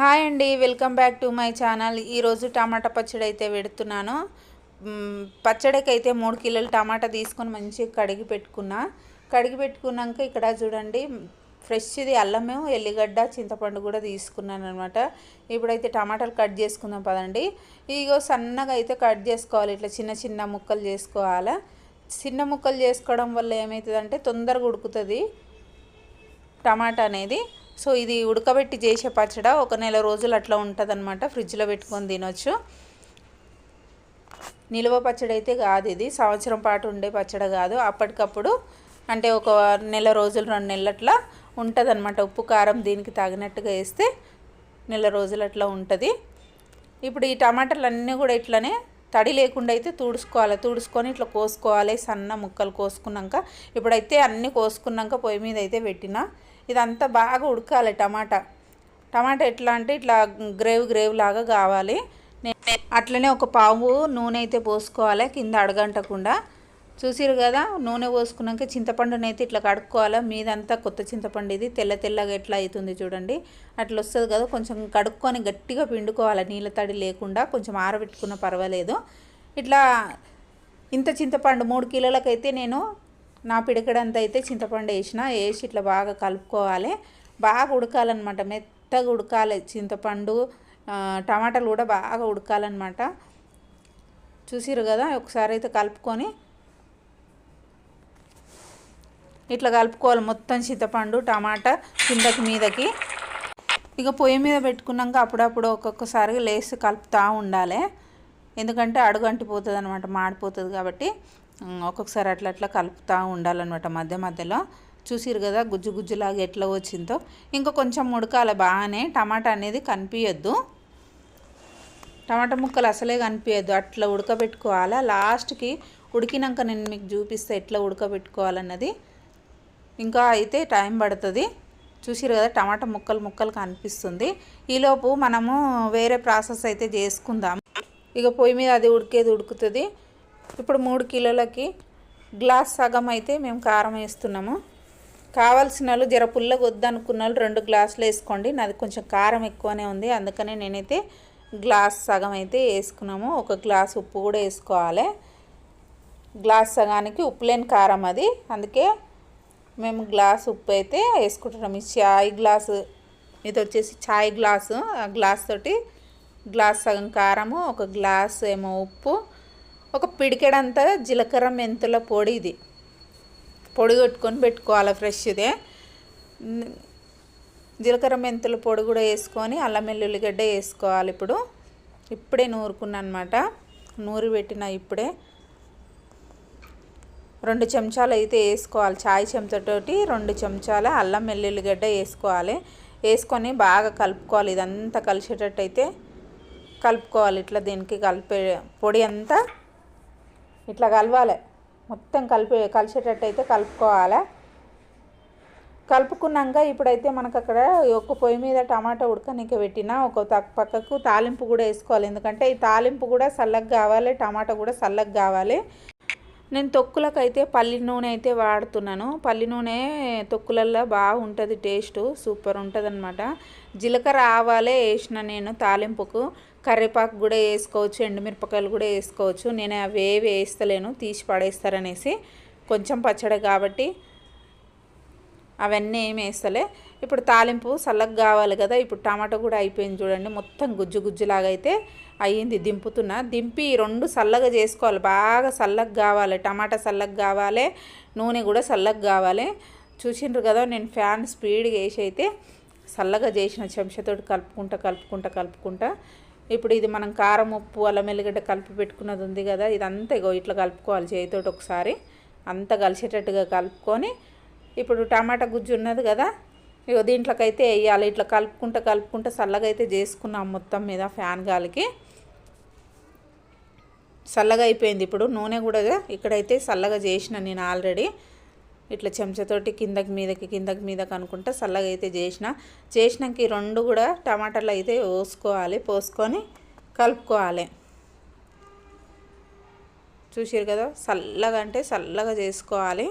Hi అండి, welcome back to my channel. ఈరోజు టమాటా పచ్చడి అయితే పెడుతున్నాను. పచ్చడికి అయితే 3 కిలోలు టమాటా తీసుకొని మంచిగా కడిగి పెట్టుకున్నాక ఇక్కడ చూడండి, ఫ్రెష్ది అల్లము, ఎల్లిగడ్డ, చింతపండు కూడా తీసుకున్నాను అనమాట. ఇప్పుడైతే టమాటాలు కట్ చేసుకుందాం పదండి. ఇగో సన్నగా అయితే కట్ చేసుకోవాలి, ఇట్లా చిన్న చిన్న ముక్కలు చేసుకోవాలి. చిన్న ముక్కలు చేసుకోవడం వల్ల ఏమవుతుందంటే తొందరగా ఉడుకుతుంది టమాటా అనేది. సో ఇది ఉడకబెట్టి చేసే పచ్చడి ఒక నెల రోజులు అట్లా ఉంటుంది అనమాట, ఫ్రిడ్జ్లో పెట్టుకొని తినొచ్చు. నిల్వ పచ్చడి అయితే కాదు, ఇది సంవత్సరం పాటు ఉండే పచ్చడి కాదు. అప్పటికప్పుడు అంటే ఒక నెల రోజులు 2 నెలలు అట్లా ఉంటుంది అనమాట. ఉప్పు కారం దీనికి తగినట్టుగా వేస్తే నెల రోజులు అట్లా ఉంటుంది. ఇప్పుడు ఈ టమాటాలు అన్నీ కూడా ఇట్లనే తడి లేకుండా అయితే తుడుచుకొని ఇట్లా కోసుకోవాలి, సన్న ముక్కలు కోసుకున్నాక. ఇప్పుడైతే అన్నీ కోసుకున్నాక పొయ్యి మీద అయితే పెట్టిన. ఇదంతా బాగా ఉడకాలి. టమాటా ఎట్లా అంటే ఇట్లా గ్రేవ్ లాగా కావాలి. అట్లనే ఒక పావు నూనె అయితే పోసుకోవాలి, కింద అడగంటకుండా. చూసిరు కదా, నూనె పోసుకున్నాక చింతపండుని అయితే ఇట్లా కడుక్కోవాలి. మీదంతా కొత్త చింతపండు, ఇది తెల్లగా ఎట్లా అవుతుంది చూడండి, అట్లా వస్తుంది కదా. కొంచెం కడుక్కొని గట్టిగా పిండుకోవాలి, నీళ్ళ తడి లేకుండా. కొంచెం ఆరబెట్టుకున్న పర్వాలేదు. ఇట్లా ఇంత చింతపండు 3 కిలోలకైతే నేను నా పిడకడంతా అయితే చింతపండు వేసి ఇట్లా బాగా కలుపుకోవాలి. బాగా ఉడకాలన్నమాట, మెత్తగా ఉడకాలి చింతపండు. టమాటాలు కూడా బాగా ఉడకాలన్నమాట. చూసిరు కదా, ఒకసారి అయితే కలుపుకొని ఇట్లా కలుపుకోవాలి మొత్తం చింతపండు టమాటా కిందకి మీదకి. ఇక పొయ్యి మీద పెట్టుకున్నాక అప్పుడప్పుడు ఒక్కొక్కసారి లేసి కలుపుతూ ఉండాలి, ఎందుకంటే అడుగంటిపోతుంది అనమాట, మాడిపోతుంది. కాబట్టి ఒక్కొక్కసారి అట్లా కలుపుతూ ఉండాలన్నమాట మధ్యలో. చూసిరు కదా గుజ్జులాగా ఎట్లా వచ్చిందో. ఇంకా కొంచెం ఉడకాలి బాగానే. టమాటా అనేది కనిపించద్దు, టమాటా ముక్కలు అసలే కనిపించద్దు, అట్లా ఉడకబెట్టుకోవాలి. లాస్ట్కి ఉడికినాక నేను మీకు చూపిస్తే ఎట్లా ఉడకబెట్టుకోవాలన్నది. ఇంకా అయితే టైం పడుతుంది. చూసిరు కదా టమాటా ముక్కలు కనిపిస్తుంది. ఈలోపు మనము వేరే ప్రాసెస్ అయితే చేసుకుందాం. ఇక పొయ్యి మీద అది ఉడుకుతుంది. ఇప్పుడు 3 కిలోలకి గ్లాస్ సగం అయితే మేము కారం వేస్తున్నాము. కావాల్సిన వాళ్ళు జర పుల్లగా వద్దనుకున్న వాళ్ళు 2 గ్లాసులు వేసుకోండి. నాది కొంచెం కారం ఎక్కువనే ఉంది, అందుకనే నేనైతే గ్లాస్ సగం అయితే వేసుకున్నాము. 1 గ్లాస్ ఉప్పు కూడా వేసుకోవాలి. గ్లాస్ సగానికి ఉప్పు లేని కారం అది, అందుకే మేము గ్లాస్ ఉప్పు అయితే వేసుకుంటున్నాం. ఈ చాయ్ గ్లాసు ఇది వచ్చేసి చాయ్ గ్లాసు, ఆ గ్లాస్ తోటి గ్లాస్ సగం కారము, 1 గ్లాస్ ఏమో ఉప్పు, ఒక పిడికెడంతా జీలకర్ర మెంతుల పొడి. ఇది పొడి కొట్టుకొని పెట్టుకోవాలి, ఫ్రెష్దే. జీలకర్ర మెంతుల పొడి కూడా వేసుకొని అల్లం వెల్లుల్లిగడ్డ వేసుకోవాలి. ఇప్పుడే నూరుకున్నా అనమాట, నూరి పెట్టిన ఇప్పుడే. 2 చెంచాలు అయితే వేసుకోవాలి, చాయ్ చెంచాతోటి 2 చెంచాల అల్లం వెల్లుల్లిగడ్డ వేసుకోవాలి. వేసుకొని బాగా కలుపుకోవాలి, ఇదంతా కలిసేటట్టు అయితే కలుపుకోవాలి. ఇట్లా దీనికి పొడి అంతా ఇట్లా కలవాలి, మొత్తం కలిసేటట్టు అయితే కలుపుకోవాలి. కలుపుకున్నాక ఇప్పుడైతే మనకు అక్కడ ఒక పొయ్యి మీద టమాటా ఉడకనిక పెట్టిన, ఒక పక్కకు తాలింపు కూడా వేసుకోవాలి. ఎందుకంటే ఈ తాలింపు కూడా చల్లగా కావాలి, టమాటా కూడా చల్లగా కావాలి. నేను తొక్కులకైతే పల్లి నూనె అయితే వాడుతున్నాను. పల్లి నూనె తొక్కులల్లో బాగుంటుంది, టేస్ట్ సూపర్ ఉంటుంది అనమాట. జీలకర్ర ఆవాలే వేసిన నేను తాలింపుకు. కరివేపాకు కూడా వేసుకోవచ్చు, ఎండుమిరపకాయలు కూడా వేసుకోవచ్చు. నేను అవి ఏవి వేస్తలేను, తీసి పడేస్తారనేసి. కొంచెం పచ్చడి కాబట్టి అవన్నీ ఏమి వేస్తలే. ఇప్పుడు తాలింపు చల్లగా కావాలి కదా. ఇప్పుడు టమాటా కూడా అయిపోయింది చూడండి, మొత్తం గుజ్జులాగా అయితే అయ్యింది. దింపి 2 చల్లగా చేసుకోవాలి, బాగా చల్లగా కావాలి. టమాటా చల్లగా కావాలి, నూనె కూడా చల్లగా కావాలి. చూసిండ్రు కదా, నేను ఫ్యాన్ స్పీడ్గా వేసి అయితే చల్లగా చేసిన, చెంచాతోటి కలుపుకుంటా. ఇప్పుడు ఇది మనం కారం ఉప్పు అల్లం వెల్లిగడ్డ కలిపి పెట్టుకున్నది ఉంది కదా, ఇదంతా ఇట్లా కలుపుకోవాలి చేతితోటి. ఒకసారి అంతా కలిసేటట్టుగా కలుపుకొని ఇప్పుడు టమాటా గుజ్జు ఉన్నది కదా, దీంట్లోకైతే వేయాలి. ఇట్లా కలుపుకుంటా చల్లగా అయితే చేసుకున్నాం మొత్తం మీద. ఫ్యాన్ గాలికి చల్లగా అయిపోయింది. ఇప్పుడు నూనె కూడా ఇక్కడైతే చల్లగా చేసిన నేను ఆల్రెడీ. ఇట్లా చెంచాతోటి కిందకి మీదకి అనుకుంటా చల్లగా అయితే చేసినాక ఈ 2 కూడా టమాటాలు అయితే పోసుకొని కలుపుకోవాలి. చూసారు కదా, చల్లగా అంటే చల్లగా చేసుకోవాలి.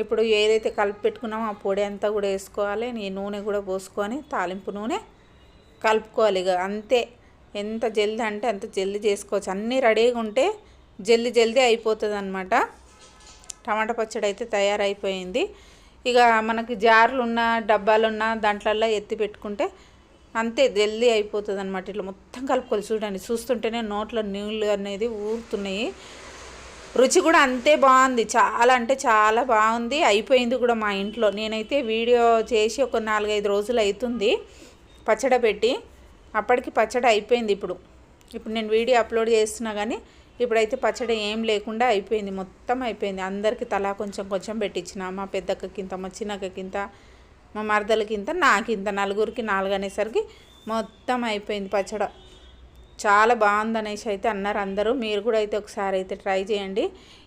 ఇప్పుడు ఏదైతే కలిపి పెట్టుకున్నామో ఆ పొడి అంతా కూడా వేసుకోవాలి. ఈ నూనె కూడా పోసుకొని తాలింపు నూనె కలుపుకోవాలి. ఇక అంతే, ఎంత జల్దీ అంటే అంత జల్దీ చేసుకోవచ్చు. అన్నీ రెడీగా ఉంటే జల్దీ అయిపోతుంది అన్నమాట. టమాటా పచ్చడి అయితే తయారైపోయింది. ఇక మనకి జార్లున్నా డబ్బాలున్నా దాంట్లల్లో ఎత్తి పెట్టుకుంటే అంతే జల్దీ అయిపోతుంది అన్నమాట. ఇట్లా మొత్తం కలుపుకోవాలి. చూడండి, చూస్తుంటేనే నోట్లో నీళ్ళు అనేది ఊరుతున్నాయి. రుచి కూడా అంతే బాగుంది, చాలా అంటే చాలా బాగుంది. అయిపోయింది కూడా మా ఇంట్లో. నేనైతే వీడియో చేసి ఒక 4-5 రోజులు అవుతుంది పచ్చడి పెట్టి. అప్పటికి పచ్చడి అయిపోయింది. ఇప్పుడు నేను వీడియో అప్లోడ్ చేస్తున్నా కానీ ఇప్పుడైతే పచ్చడి ఏం లేకుండా అయిపోయింది, మొత్తం అయిపోయింది. అందరికీ తలా కొంచెం పెట్టించిన. మా పెద్దక్కకింత, మా చిన్నక్కకింత, మా మరదలకింత, నాకింత, నలుగురికి 4 అనేసరికి మొత్తం అయిపోయింది పచ్చడి. చాలా బాగుంది అనేసి అయితే అన్నారు అందరూ. మీరు కూడా అయితే ఒకసారి అయితే ట్రై చేయండి.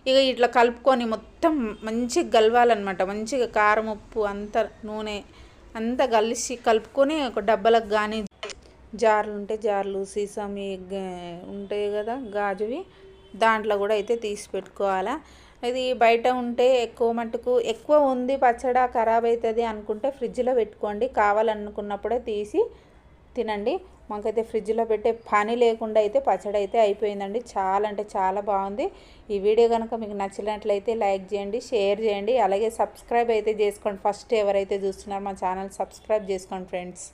ఇక ఇట్లా కలుపుకొని మొత్తం మంచిగా కలవాలన్నమాట. మంచిగా కారం, ఉప్పు అంతా, నూనె అంతా కలిసి కలుపుకొని ఒక డబ్బాలకు కానీ, జార్లు ఉంటే జార్లు, సీసామి ఉంటాయి కదా గాజువి, దాంట్లో కూడా అయితే తీసి పెట్టుకోవాలా. ఇది బయట ఉంటే ఎక్కువ మట్టుకు ఎక్కువ ఉంది పచ్చడి ఖరాబ్ అవుతుంది అనుకుంటే ఫ్రిడ్జ్లో పెట్టుకోండి. కావాలనుకున్నప్పుడే తీసి తినండి. మాకైతే ఫ్రిడ్జ్లో పెట్టే పని లేకుండా అయితే పచ్చడి అయితే అయిపోయిందండి. చాలా అంటే చాలా బాగుంది. ఈ వీడియో కనుక మీకు నచ్చినట్లయితే లైక్ చేయండి, షేర్ చేయండి, అలాగే సబ్స్క్రైబ్ అయితే చేసుకోండి. ఫస్ట్ ఎవరైతే చూస్తున్నారో మా ఛానల్ సబ్స్క్రైబ్ చేసుకోండి ఫ్రెండ్స్.